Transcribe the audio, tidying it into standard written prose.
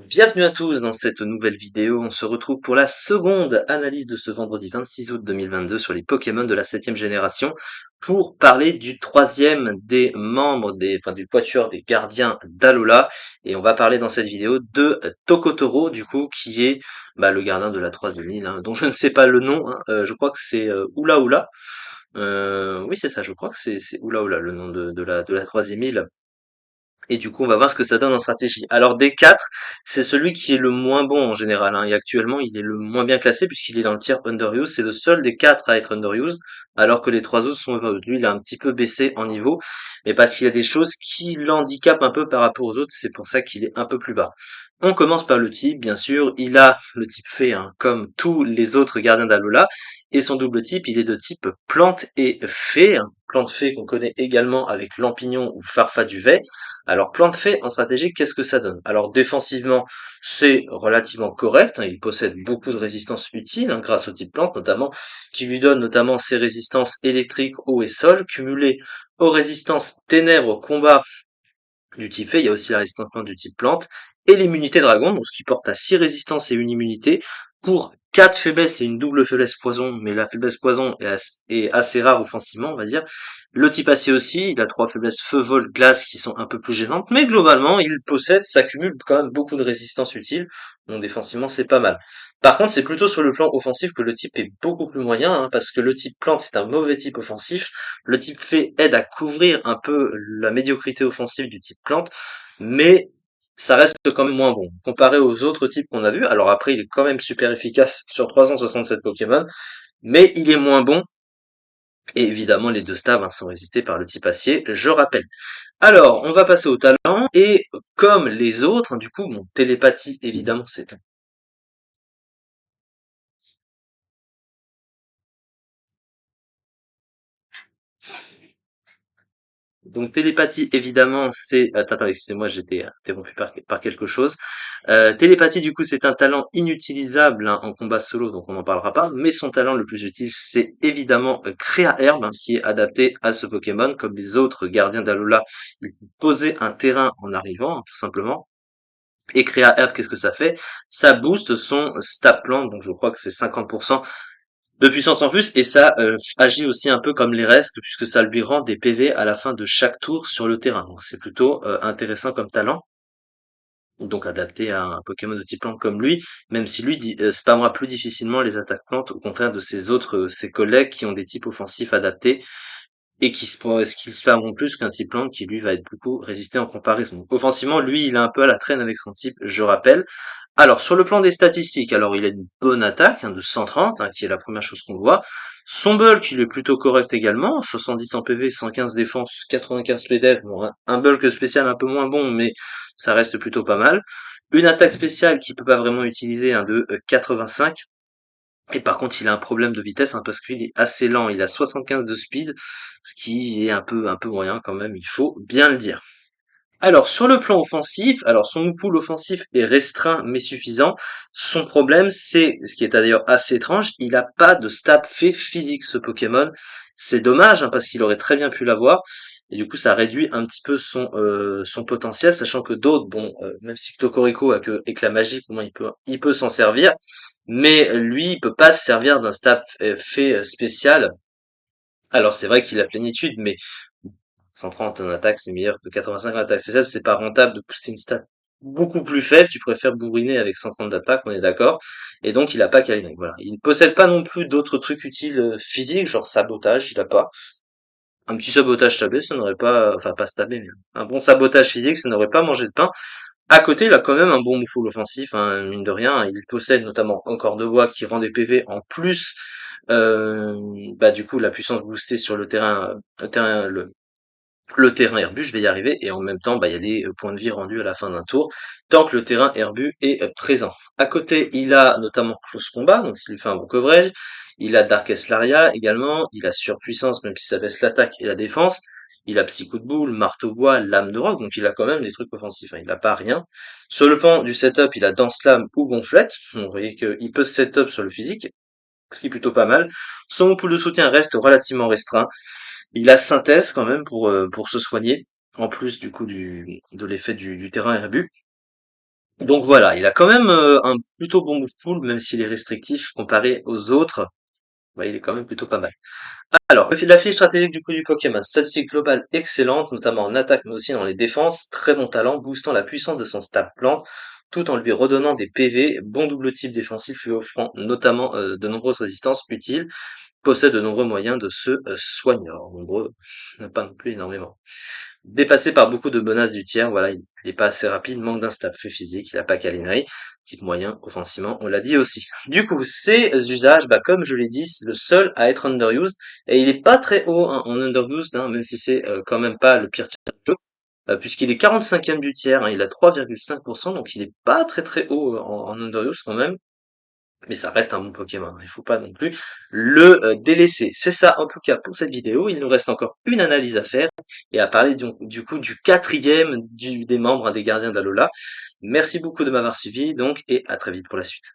Bienvenue à tous dans cette nouvelle vidéo. On se retrouve pour la seconde analyse de ce vendredi 26 août 2022 sur les Pokémon de la 7e génération pour parler du troisième des membres du quatuor des gardiens d'Alola. Et on va parler dans cette vidéo de Tokotoro, du coup, qui est le gardien de la troisième île, hein, dont je ne sais pas le nom, hein. Je crois que c'est Oula Oula. Oui, c'est ça, je crois que c'est Oula Oula, le nom de la troisième île. Et du coup, on va voir ce que ça donne en stratégie. Alors, des quatre, c'est celui qui est le moins bon en général, hein. Et actuellement, il est le moins bien classé puisqu'il est dans le tiers underuse. C'est le seul des quatre à être underuse, alors que les trois autres sont overuse. Lui, il a un petit peu baissé en niveau, mais parce qu'il y a des choses qui l'handicapent un peu par rapport aux autres. C'est pour ça qu'il est un peu plus bas. On commence par le type, bien sûr. Il a le type fée, hein, comme tous les autres gardiens d'Alola. Et son double type, il est de type plante et fée, hein. Plante fée qu'on connaît également avec Lampignon ou Farfaduvet. Alors, plan de fait en stratégie, qu'est-ce que ça donne? Alors, défensivement, c'est relativement correct, hein, il possède beaucoup de résistances utiles, hein, grâce au type plante notamment, qui lui donne notamment ses résistances électriques, eau et sol, cumulées aux résistances ténèbres, combat du type fée. Il y a aussi la résistance plante du type plante, et l'immunité dragon, donc ce qui porte à 6 résistances et une immunité, pour 4 faiblesses et une double faiblesse poison, mais la faiblesse poison est assez rare offensivement, on va dire. Le type acier aussi, il a 3 faiblesses feu, vol, glace qui sont un peu plus gênantes, mais globalement, s'accumule quand même beaucoup de résistances utiles, donc défensivement c'est pas mal. Par contre, c'est plutôt sur le plan offensif que le type est beaucoup plus moyen, hein, parce que le type plante c'est un mauvais type offensif, le type fée aide à couvrir un peu la médiocrité offensive du type plante, mais ça reste quand même moins bon. Comparé aux autres types qu'on a vus, alors après il est quand même super efficace sur 367 Pokémon, mais il est moins bon, et évidemment les deux staves, hein, sont résistés par le type acier, je rappelle. Alors, on va passer au talent, et comme les autres, hein, du coup, bon, télépathie évidemment c'est Donc télépathie, évidemment, c'est... Attends, excusez-moi, j'étais interrompu par quelque chose. Télépathie, du coup, c'est un talent inutilisable, hein, en combat solo, donc on n'en parlera pas. Mais son talent le plus utile, c'est évidemment Créa Herbe, hein, qui est adapté à ce Pokémon. Comme les autres gardiens d'Alola, il peut poser un terrain en arrivant, hein, tout simplement. Et Créa Herbe, qu'est-ce que ça fait? Ça booste son stat plan, donc je crois que c'est 50% de puissance en plus, et ça agit aussi un peu comme les restes, puisque ça lui rend des PV à la fin de chaque tour sur le terrain. Donc c'est plutôt intéressant comme talent, donc adapté à un Pokémon de type plante comme lui, même si lui spammera plus difficilement les attaques plantes, au contraire de ses collègues qui ont des types offensifs adaptés, et qui spammeront plus qu'un type plante qui lui va être beaucoup résisté en comparaison. Donc, offensivement, lui, il est un peu à la traîne avec son type, je rappelle. Alors, sur le plan des statistiques, alors il a une bonne attaque, hein, de 130, hein, qui est la première chose qu'on voit. Son bulk, il est plutôt correct également, 70 en PV, 115 défense, 95 PDF. Bon, un bulk spécial un peu moins bon, mais ça reste plutôt pas mal. Une attaque spéciale qu'il peut pas vraiment utiliser, hein, de 85. Et par contre, il a un problème de vitesse, hein, parce qu'il est assez lent. Il a 75 de speed, ce qui est un peu moyen quand même, il faut bien le dire. Alors, sur le plan offensif, alors son pool offensif est restreint mais suffisant. Son problème, c'est, ce qui est d'ailleurs assez étrange, il n'a pas de stab fait physique ce Pokémon. C'est dommage, hein, parce qu'il aurait très bien pu l'avoir. Et du coup, ça réduit un petit peu son potentiel, sachant que d'autres, bon, même si Tokorico a que éclat magique, au moins il peut s'en servir. Mais lui, il peut pas se servir d'un stab fait spécial. Alors c'est vrai qu'il a plénitude, mais 130 en attaque, c'est meilleur que 85 en attaque spéciale, c'est pas rentable de pousser une stat beaucoup plus faible, tu préfères bourriner avec 130 d'attaque, on est d'accord. Et donc il a pas Kalinec, voilà. Il ne possède pas non plus d'autres trucs utiles physiques, genre sabotage, il a pas. Un petit sabotage tablé, ça n'aurait pas, enfin pas stabé, mais un bon sabotage physique, ça n'aurait pas mangé de pain. À côté, il a quand même un bon full offensif, hein, mine de rien. Il possède notamment encore de bois qui rend des PV en plus. euh, du coup, la puissance boostée sur le terrain herbu, je vais y arriver, et en même temps, il y a des points de vie rendus à la fin d'un tour, tant que le terrain herbu est présent. À côté, il a notamment Close Combat, donc ça lui fait un bon coverage. Il a Darkest Laria également, il a Surpuissance, même si ça baisse l'attaque et la défense. Il a Psy Coup de Boule, Marteau Bois, Lame de Roc, donc il a quand même des trucs offensifs, hein, il n'a pas rien. Sur le plan du setup, il a Danse Lame ou Gonflette, donc vous voyez qu'il peut se setup sur le physique, ce qui est plutôt pas mal. Son pool de soutien reste relativement restreint. Il a Synthèse quand même pour se soigner, en plus du coup de l'effet du terrain herbu. Donc voilà, il a quand même un plutôt bon move pool, même s'il est restrictif comparé aux autres. Bah, il est quand même plutôt pas mal. Alors, la fiche stratégique du coup du Pokémon, statistique globale excellente, notamment en attaque mais aussi dans les défenses, très bon talent, boostant la puissance de son stab plante, tout en lui redonnant des PV, bon double type défensif lui offrant notamment de nombreuses résistances utiles, possède de nombreux moyens de se soigner. Alors, nombreux, pas non plus énormément. Dépassé par beaucoup de menaces du tiers, voilà, il n'est pas assez rapide, manque d'un stab fait physique, il n'a pas câlinerie, type moyen, offensivement, on l'a dit aussi. Du coup, ces usages, bah, comme je l'ai dit, c'est le seul à être underused, et il est pas très haut hein, en underused, hein, même si c'est quand même pas le pire tir du jeu, puisqu'il est 45e du tiers, hein, il a 3,5%, donc il est pas très très haut en underused quand même, mais ça reste un bon Pokémon, hein. Il faut pas non plus le délaisser. C'est ça en tout cas pour cette vidéo. Il nous reste encore une analyse à faire et à parler du coup du quatrième des membres hein, des gardiens d'Alola. Merci beaucoup de m'avoir suivi donc et à très vite pour la suite.